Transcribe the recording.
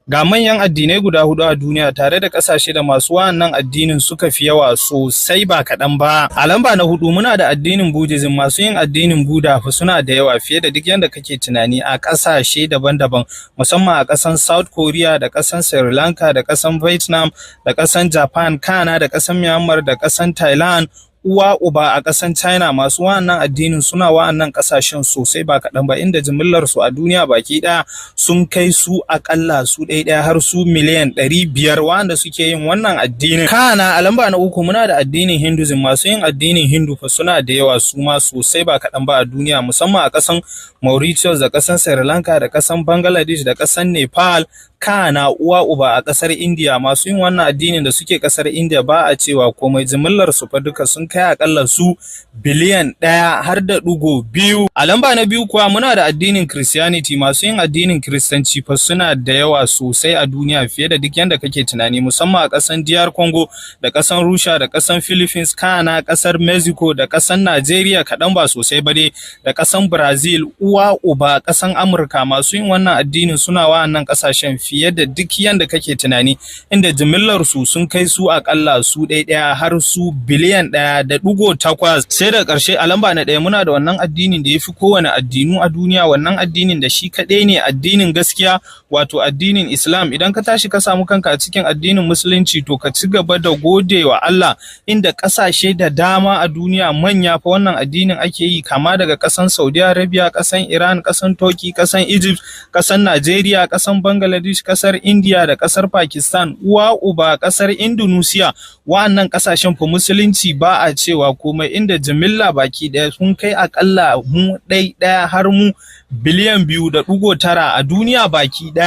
Ga manyan addinai guda hudu a duniya tare da kasashe da masu wannan addinin suka fi yawa sosai ba kaɗan ba. A lamba na hudu muna da addinin Buddhism. Masu yin addinin Buddha fa suna da yawa fiye da duk yadda kake tunani a kasashe daban-daban, musamman a ƙasan South Korea da ƙasan Sri Lanka da ƙasan Vietnam da ƙasan Japan, Kana da ƙasan Myanmar da ƙasan Thailand. Uwa uba a ƙasan China masu wa'annan addinin suna wa'annan ƙasashen sosai ba kaɗan ba, inda jimillar su a duniya baki ɗaya sun kai su aƙalla su ɗaya har su miliyan 500 wanda suke yin wannan addinin. Kana a lamba na uku muna da addinin Hinduism. Masu yin addinin Hindu fa suna da yawa su ma sosai ba kaɗan ba a duniya, musamman a ƙasan Mauritius da ƙasan Sri Lanka da ƙasan Bangladesh da ƙasan Nepal. Kana uwa uba a ƙasar India. Masu yin wannan addinin da suke ƙasar India ba a cewa komai, jimillar su fa duka sun kai akalla su biliyan 1.2. A lamba na biyu kuwa muna da addinin Christianity. Masu yin addinin Kiristanci fa suna da yawa sosai a duniya fiye da duk yanda kake tunani, musamman a ƙasan DR Congo da ƙasan Russia da ƙasan Philippines, Kana ƙasar Mexico da ƙasan Nigeria kaɗan ba sosai ba dai, da ƙasan Brazil. Uwa uba ƙasan Amurka masu yin wannan addinin suna wa'annan ƙasashen fiye da duk yanda kake tunani, inda jimillar su sun kai su akalla su ɗaya har su biliyan 1.8. Sai da ƙarshe a lamba na ɗaya muna da wannan addinin da ya fi kowane addinu a duniya, wannan addinin da shi kaɗai ne addinin gaskiya, wato addinin Islam. Idan ka tashi ka samu kanka a cikin addinin Musulunci to ka ci gaba da gode wa Allah, inda ƙasashe da dama a duniya manya fa wannan addinin ake yi, kama daga ƙasan Saudi Arabia, ƙasan Iran, ƙasan Turkey, ƙasan Egypt, ƙasan Nigeria, ƙasan Bangladesh, ƙasar India da ƙasar Pakistan. Uwa uba ƙasar Indonesia. Wa'annan ƙasashen fa Musulunci ba a cewa komai, inda jimilla baki ɗaya sun kai akalla mu ɗaya har mu biliyan 2.9 a duniya baki ɗaya.